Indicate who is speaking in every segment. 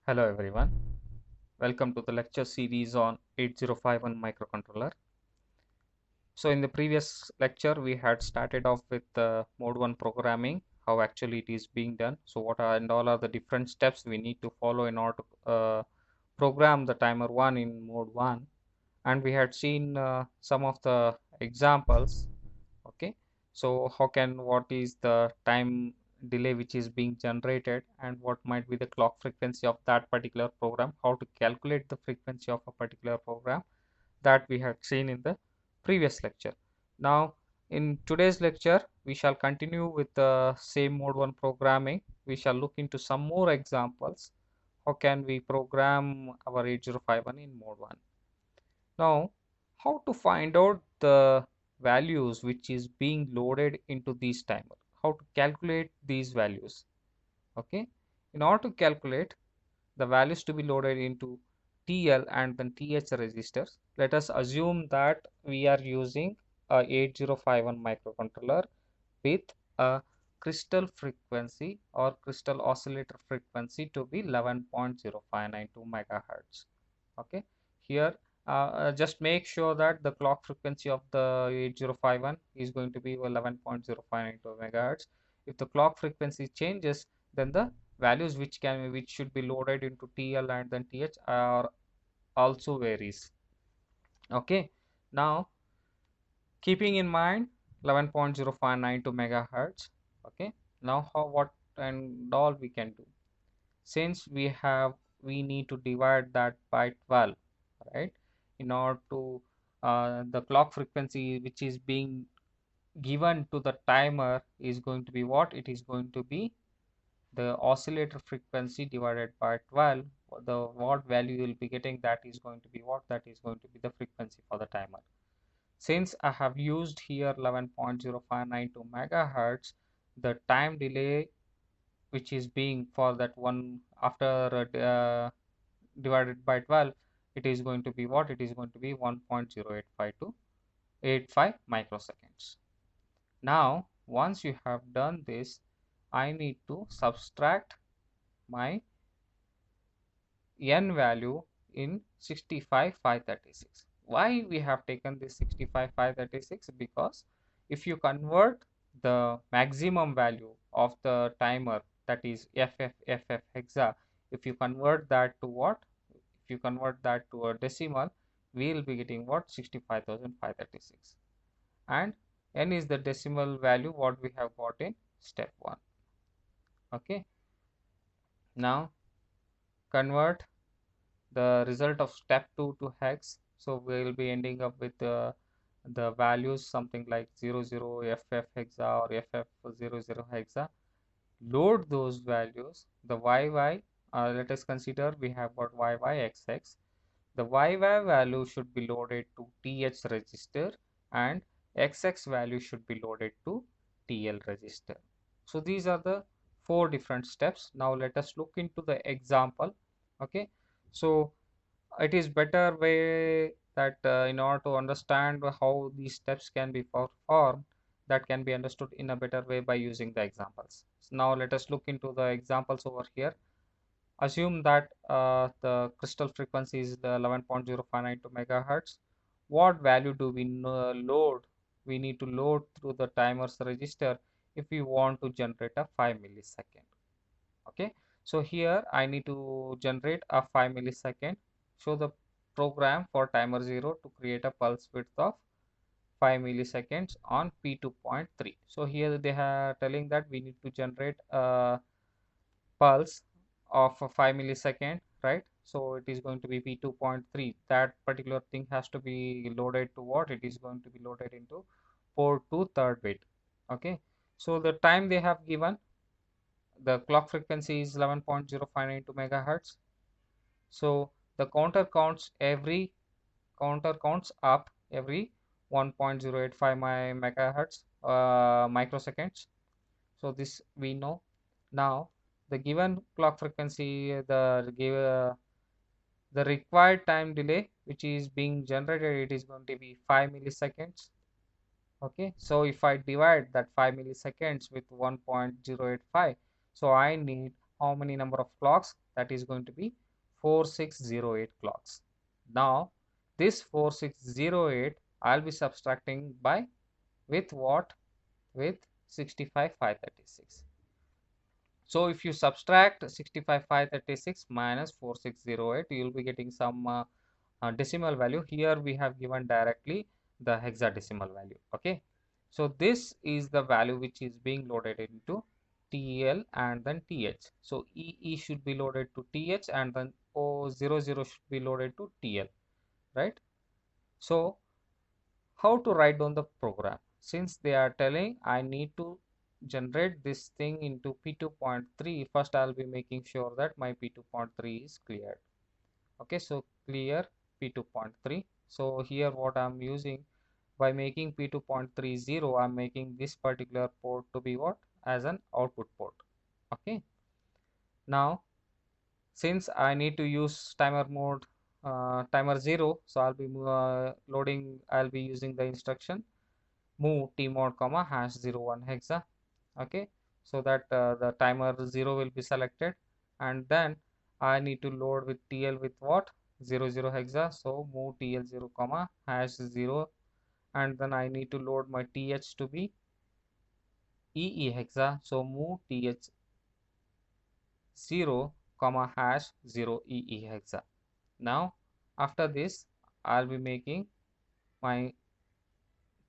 Speaker 1: Hello everyone, welcome to the lecture series on 8051 microcontroller. So in the previous lecture we had started off with mode 1 programming, how actually it is being done. So what are and all are the different steps we need to follow in order to program the timer 1 in mode 1, and we had seen some of the examples. Okay, so what is the time delay which is being generated, and what might be the clock frequency of that particular program, how to calculate the frequency of a particular program, that we had seen in the previous lecture. Now in today's lecture we shall continue with the same mode 1 programming. We shall look into some more examples. How can we program our 8051 in mode 1? Now, how to find out the values which is being loaded into these timer? How to calculate these values? Okay, in order to calculate the values to be loaded into TL and then TH registers, let us assume that we are using a 8051 microcontroller with a crystal frequency or crystal oscillator frequency to be 11.0592 megahertz. Okay, here just make sure that the clock frequency of the 8051 is going to be 11.0592 megahertz. If the clock frequency changes, then the values which should be loaded into TL and then TH are also varies. Okay, now keeping in mind 11.0592 megahertz. Okay, now what and all we can do, since we need to divide that by 12, right, in order to the clock frequency which is being given to the timer is going to be what? It is going to be the oscillator frequency divided by 12. The what value you will be getting, that is going to be what? That is going to be the frequency for the timer. Since I have used here 11.0592 megahertz, the time delay which is being for that one after divided by 12, it is going to be what? It is going to be 1.0852 to 85 microseconds. Now once you have done this, I need to subtract my n value in 65,536. Why we have taken this 65,536? Because if you convert the maximum value of the timer, that is FFFF hexa, if you convert that to what? If you convert that to a decimal, we will be getting what? 65,536. And n is the decimal value what we have got in step 1. Okay, now convert the result of step 2 to hex. So we will be ending up with the values something like 00FF hexa or FF00 hexa. Load those values. The YY, let us consider we have got YYXX. The YY value should be loaded to TH register and XX value should be loaded to TL register. So these are the 4 different steps. Now let us look into the example. Okay, so it is better way that in order to understand how these steps can be performed, that can be understood in a better way by using the examples. So now let us look into the examples over here. Assume that the crystal frequency is the 11.0592 megahertz. What value do we load? We need to load through the timer's register if we want to generate a 5 millisecond. Okay, so here I need to generate a 5 millisecond. Show the program for timer 0 to create a pulse width of 5 milliseconds on P2.3. So here they are telling that we need to generate a pulse of a 5 millisecond, right? So it is going to be P2.3. That particular thing has to be loaded to what? It is going to be loaded into port to third bit. Okay, so the time they have given, the clock frequency is 11.0592 megahertz. So the counter counts up every 1.085 megahertz microseconds. So this we know. Now the given clock frequency, the required time delay which is being generated, it is going to be 5 milliseconds. Okay, so if I divide that 5 milliseconds with 1.085, so I need how many number of clocks? that is going to be 4608 clocks. Now this 4608 I'll be subtracting by with what? With 65,536. So if you subtract 65,536 minus 4608, you will be getting some decimal value. Here we have given directly the hexadecimal value. Okay, so this is the value which is being loaded into TL and then TH. So EE should be loaded to TH and then O00 should be loaded to TL, right? So how to write down the program? Since they are telling I need to generate this thing into P2.3, first I'll be making sure that my P2.3 is cleared. Okay, so clear P2.3. So here what I'm using, by making P2.30, I'm making this particular port to be what? As an output port. Okay, now since I need to use timer mode, timer 0, so I'll be I'll be using the instruction move tmod comma hash 01 hexa. Okay, so that the timer 0 will be selected, and then I need to load with TL with what? 00 hexa. So move TL 0 comma hash 0, and then I need to load my TH to be EE hexa. So move TH 0 comma hash 0 EE hexa. Now after this I'll be making my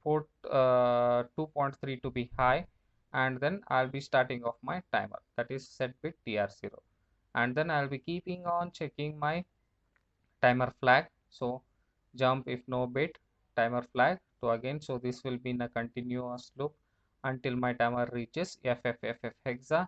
Speaker 1: port 2.3 to be high, and then I'll be starting off my timer, that is set bit TR0, and then I'll be keeping on checking my timer flag. So jump if no bit timer flag to again, so this will be in a continuous loop until my timer reaches FFFF hexa,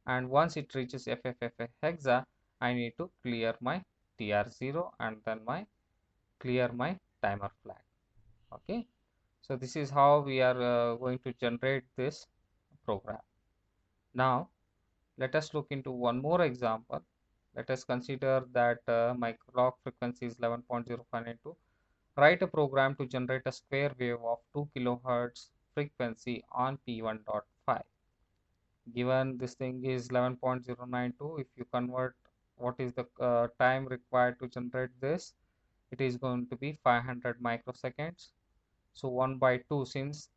Speaker 1: and once it reaches FFFF hexa I need to clear my TR0 and then clear my timer flag. Okay, so this is how we are going to generate this program. Now let us look into one more example. Let us consider that my clock frequency is 11.0592. Write a program to generate a square wave of 2 kilohertz frequency on P1.5. Given this thing is 11.092, if you convert what is the time required to generate this, it is going to be 500 microseconds. So 1 by 2, since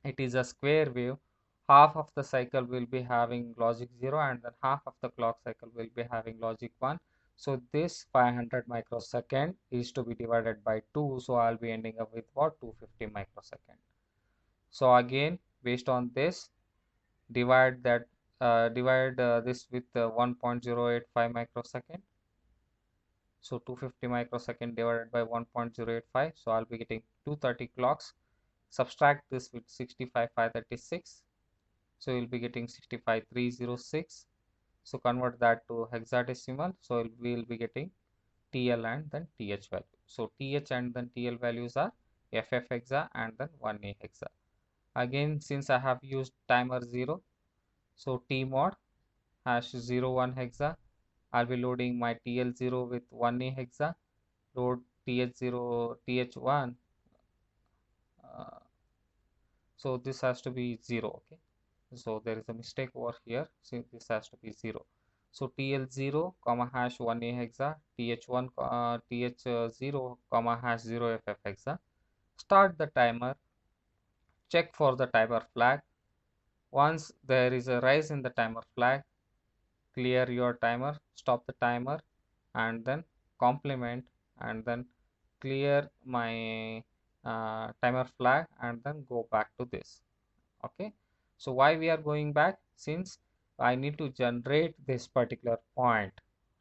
Speaker 1: it is a square wave, half of the cycle will be having logic 0 and then half of the clock cycle will be having logic 1. So this 500 microsecond is to be divided by 2, so I'll be ending up with what? 250 microsecond. So again, based on this, divide this with 1.085 microsecond. So 250 microsecond divided by 1.085, so I'll be getting 230 clocks. Subtract this with 65,536, so you'll be getting 65,306. So convert that to hexadecimal, so we'll be getting TL and then TH value. So TH and then TL values are FF hexa and then 1A hexa. Again, since I have used timer 0, so tmod hash 01 hexa, I'll be loading my TL0 with 1A hexa, load TH0 TH1, so this has to be 0. Okay, so there is a mistake over here, so this has to be 0. So TL0 comma hash 1A hexa, TH1 TH0 comma hash 0 FF hexa. Start the timer, check for the timer flag. Once there is a rise in the timer flag, clear your timer, stop the timer, and then complement, and then clear my timer flag, and then go back to this. Okay, so why we are going back? Since I need to generate this particular point,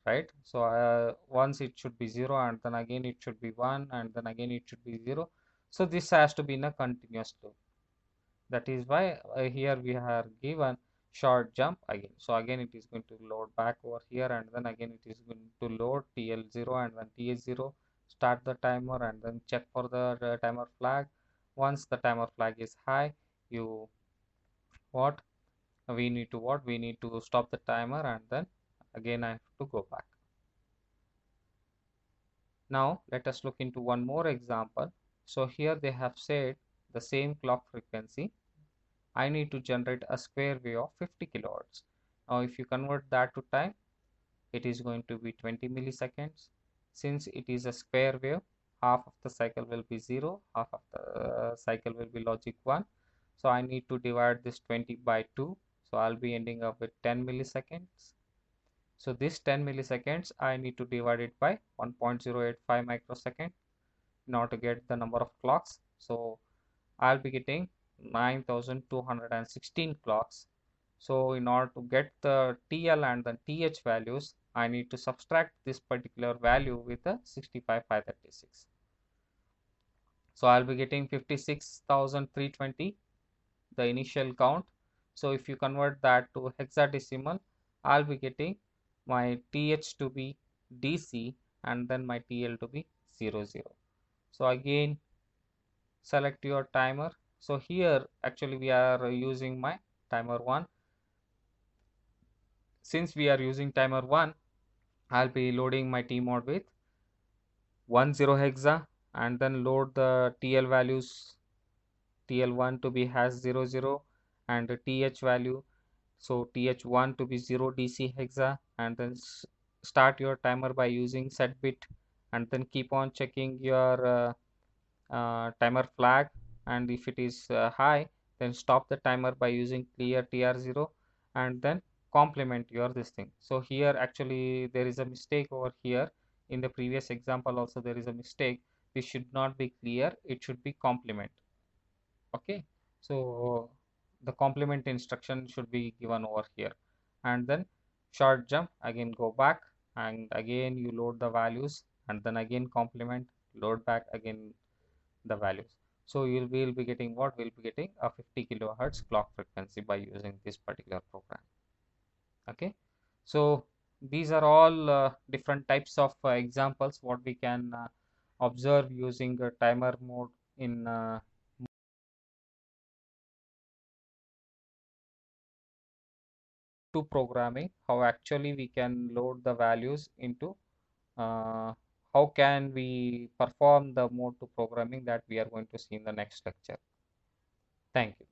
Speaker 1: right? So once it should be 0 and then again it should be 1 and then again it should be 0. So this has to be in a continuous loop. That is why here we are given short jump again. So again it is going to load back over here, and then again it is going to load TL0 and then TH0. Start the timer and then check for the timer flag. Once the timer flag is high, you what we need to stop the timer, and then again I have to go back. Now let us look into one more example. So here they have said the same clock frequency, I need to generate a square wave of 50 kilohertz. Now if you convert that to time, it is going to be 20 milliseconds. Since it is a square wave, half of the cycle will be 0, half of the cycle will be logic 1. So I need to divide this 20 by 2. So I'll be ending up with 10 milliseconds. So this 10 milliseconds, I need to divide it by 1.085 microsecond in order to get the number of clocks. So I'll be getting 9216 clocks. So in order to get the TL and the TH values, I need to subtract this particular value with the 65536. So I'll be getting 56,320, the initial count. So if you convert that to hexadecimal, I'll be getting my TH to be DC and then my TL to be 00. So again, select your timer. So here actually we are using my timer 1. Since we are using timer 1, I'll be loading my tmod with 10 hexa and then load the TL values, TL1 to be hash 00 and the TH value, so TH1 to be 0 DC hexa, and then start your timer by using set bit and then keep on checking your timer flag, and if it is high, then stop the timer by using clear TR0 and then complement your this thing. So here actually there is a mistake over here. In the previous example also there is a mistake. This should not be clear, it should be complement. Okay, so the complement instruction should be given over here, and then short jump, again go back and again you load the values and then again complement, load back again the values. So you will be getting what? We'll be getting a 50 kilohertz clock frequency by using this particular program. Okay, so these are all different types of examples what we can observe using a timer mode in to programming, how actually we can load the values into how can we perform the mode to programming that we are going to see in the next lecture. Thank you.